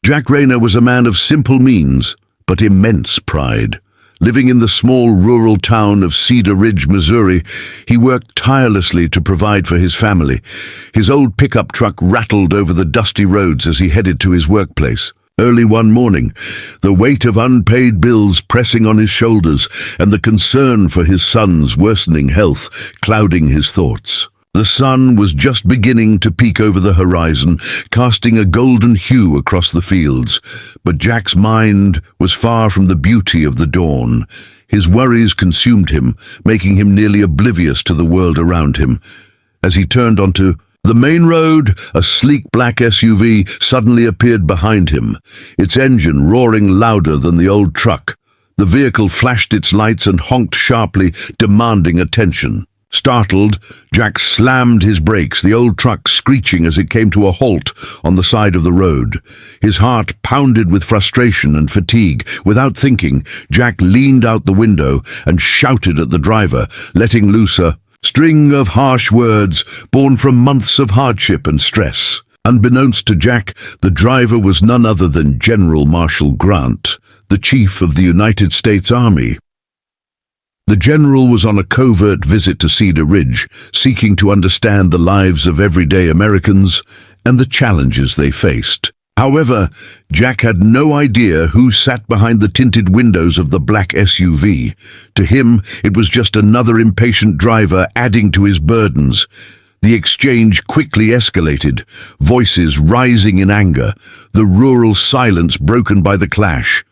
Jack Rayner was a man of simple means, but immense pride. Living in the small rural town of Cedar Ridge, Missouri, he worked tirelessly to provide for his family. His old pickup truck rattled over the dusty roads as he headed to his workplace. Early one morning, the weight of unpaid bills pressing on his shoulders and the concern for his son's worsening health clouding his thoughts. The sun was just beginning to peek over the horizon, casting a golden hue across the fields. But Jack's mind was far from the beauty of the dawn. His worries consumed him, making him nearly oblivious to the world around him. As he turned onto the main road, a sleek black SUV suddenly appeared behind him, its engine roaring louder than the old truck. The vehicle flashed its lights and honked sharply, demanding attention. Startled, Jack slammed his brakes, the old truck screeching as it came to a halt on the side of the road. His heart pounded with frustration and fatigue. Without thinking, Jack leaned out the window and shouted at the driver, letting loose a string of harsh words born from months of hardship and stress. Unbeknownst to Jack, the driver was none other than General Marshall Grant, the Chief of the United States Army. The general was on a covert visit to Cedar Ridge, seeking to understand the lives of everyday Americans and the challenges they faced. However, Jack had no idea who sat behind the tinted windows of the black SUV. To him, it was just another impatient driver adding to his burdens. The exchange quickly escalated, voices rising in anger, the rural silence broken by the clash.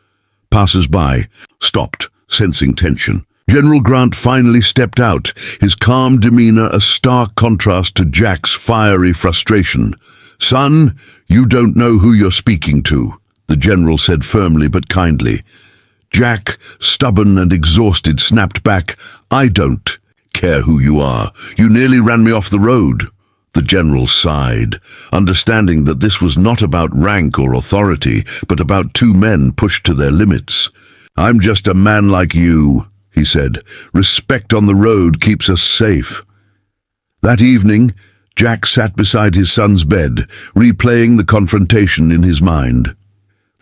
Passers-by stopped, sensing tension. General Grant finally stepped out, his calm demeanor a stark contrast to Jack's fiery frustration. "Son, you don't know who you're speaking to," the general said firmly but kindly. Jack, stubborn and exhausted, snapped back, "I don't care who you are. You nearly ran me off the road." The general sighed, understanding that this was not about rank or authority, but about two men pushed to their limits. "I'm just a man like you," he said. "Respect on the road keeps us safe." That evening, Jack sat beside his son's bed, replaying the confrontation in his mind.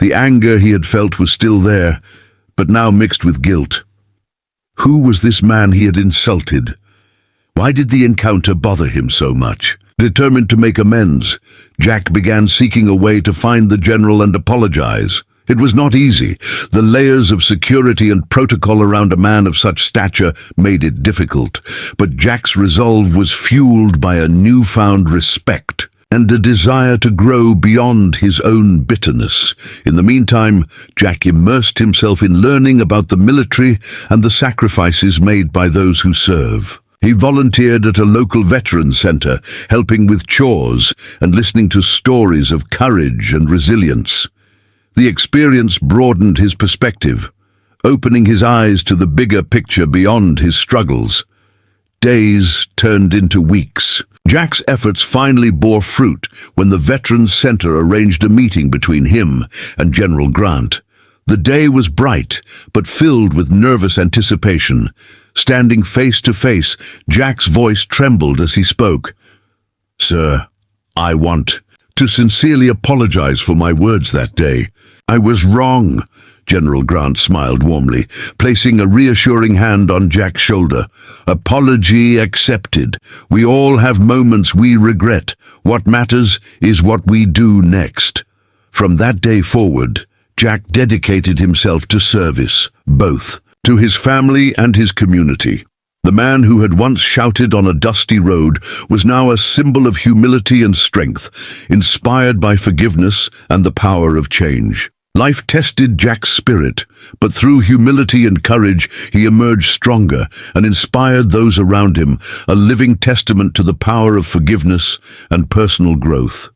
The anger he had felt was still there, but now mixed with guilt. Who was this man he had insulted? Why did the encounter bother him so much? Determined to make amends, Jack began seeking a way to find the general and apologize. It was not easy. The layers of security and protocol around a man of such stature made it difficult. But Jack's resolve was fueled by a newfound respect and a desire to grow beyond his own bitterness. In the meantime, Jack immersed himself in learning about the military and the sacrifices made by those who serve. He volunteered at a local veterans center, helping with chores and listening to stories of courage and resilience. The experience broadened his perspective, opening his eyes to the bigger picture beyond his struggles. Days turned into weeks. Jack's efforts finally bore fruit when the Veterans Center arranged a meeting between him and General Grant. The day was bright, but filled with nervous anticipation. Standing face to face, Jack's voice trembled as he spoke. "Sir, I want to sincerely apologize for my words that day. I was wrong." General Grant smiled warmly, placing a reassuring hand on Jack's shoulder. "Apology accepted. We all have moments we regret. What matters is what we do next." From that day forward, Jack dedicated himself to service, both to his family and his community. The man who had once shouted on a dusty road was now a symbol of humility and strength, inspired by forgiveness and the power of change. Life tested Jack's spirit, but through humility and courage he emerged stronger and inspired those around him, a living testament to the power of forgiveness and personal growth.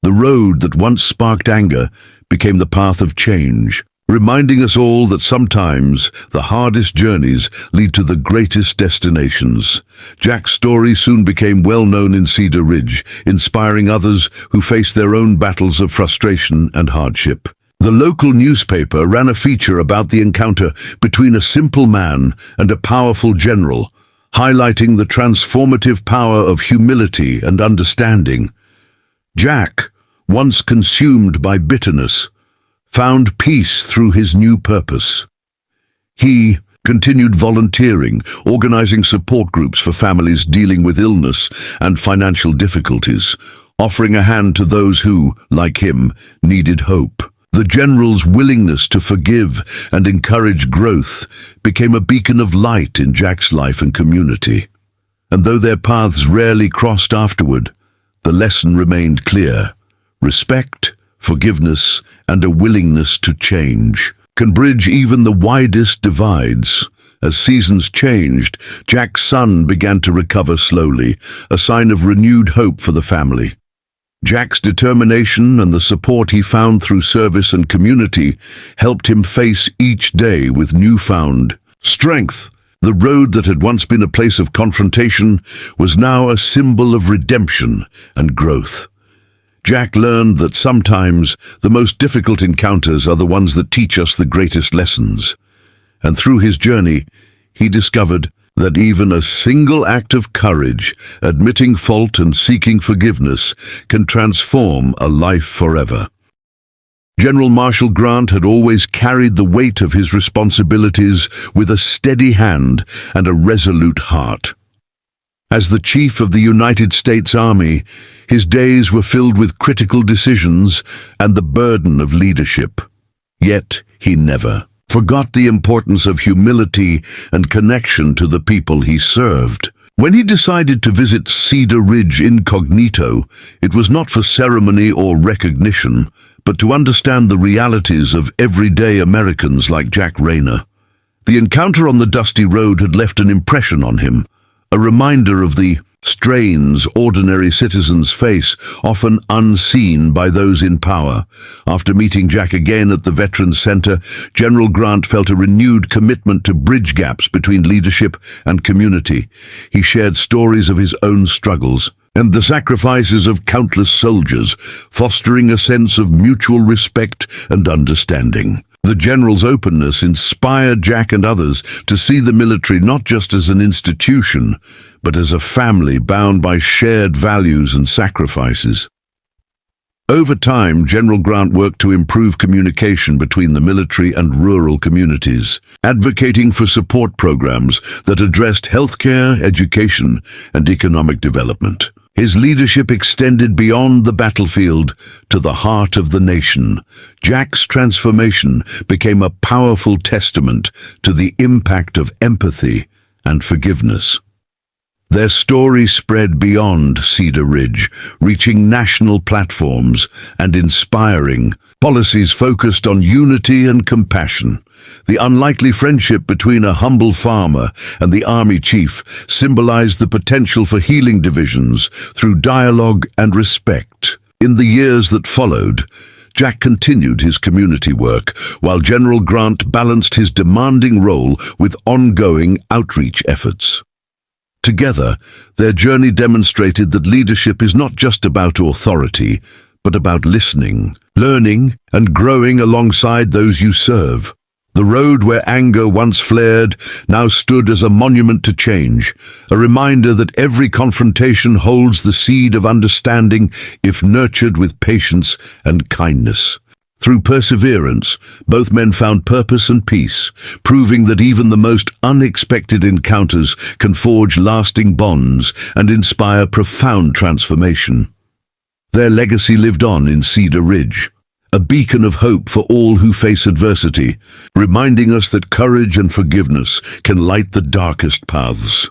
The road that once sparked anger became the path of change, reminding us all that sometimes the hardest journeys lead to the greatest destinations. Jack's story soon became well known in Cedar Ridge, inspiring others who faced their own battles of frustration and hardship. The local newspaper ran a feature about the encounter between a simple man and a powerful general, highlighting the transformative power of humility and understanding. Jack, once consumed by bitterness, found peace through his new purpose. He continued volunteering, organizing support groups for families dealing with illness and financial difficulties, offering a hand to those who, like him, needed hope. The general's willingness to forgive and encourage growth became a beacon of light in Jack's life and community. And though their paths rarely crossed afterward, the lesson remained clear. Respect, forgiveness, and a willingness to change can bridge even the widest divides. As seasons changed, Jack's son began to recover slowly, a sign of renewed hope for the family. Jack's determination and the support he found through service and community helped him face each day with newfound strength. The road that had once been a place of confrontation was now a symbol of redemption and growth. Jack learned that sometimes the most difficult encounters are the ones that teach us the greatest lessons. And through his journey, he discovered that even a single act of courage, admitting fault and seeking forgiveness, can transform a life forever. General Marshall Grant had always carried the weight of his responsibilities with a steady hand and a resolute heart. As the Chief of the United States Army, his days were filled with critical decisions and the burden of leadership. Yet he never forgot the importance of humility and connection to the people he served. When he decided to visit Cedar Ridge incognito, it was not for ceremony or recognition, but to understand the realities of everyday Americans like Jack Rayner. The encounter on the dusty road had left an impression on him, a reminder of the strains ordinary citizens face, often unseen by those in power. After meeting Jack again at the Veterans Center, General Grant felt a renewed commitment to bridge gaps between leadership and community. He shared stories of his own struggles and the sacrifices of countless soldiers, fostering a sense of mutual respect and understanding. The general's openness inspired Jack and others to see the military not just as an institution, but as a family bound by shared values and sacrifices. Over time, General Grant worked to improve communication between the military and rural communities, advocating for support programs that addressed healthcare, education, and economic development. His leadership extended beyond the battlefield to the heart of the nation. Jack's transformation became a powerful testament to the impact of empathy and forgiveness. Their story spread beyond Cedar Ridge, reaching national platforms and inspiring policies focused on unity and compassion. The unlikely friendship between a humble farmer and the army chief symbolized the potential for healing divisions through dialogue and respect. In the years that followed, Jack continued his community work, while General Grant balanced his demanding role with ongoing outreach efforts. Together, their journey demonstrated that leadership is not just about authority, but about listening, learning, and growing alongside those you serve. The road where anger once flared now stood as a monument to change, a reminder that every confrontation holds the seed of understanding if nurtured with patience and kindness. Through perseverance, both men found purpose and peace, proving that even the most unexpected encounters can forge lasting bonds and inspire profound transformation. Their legacy lived on in Cedar Ridge, a beacon of hope for all who face adversity, reminding us that courage and forgiveness can light the darkest paths.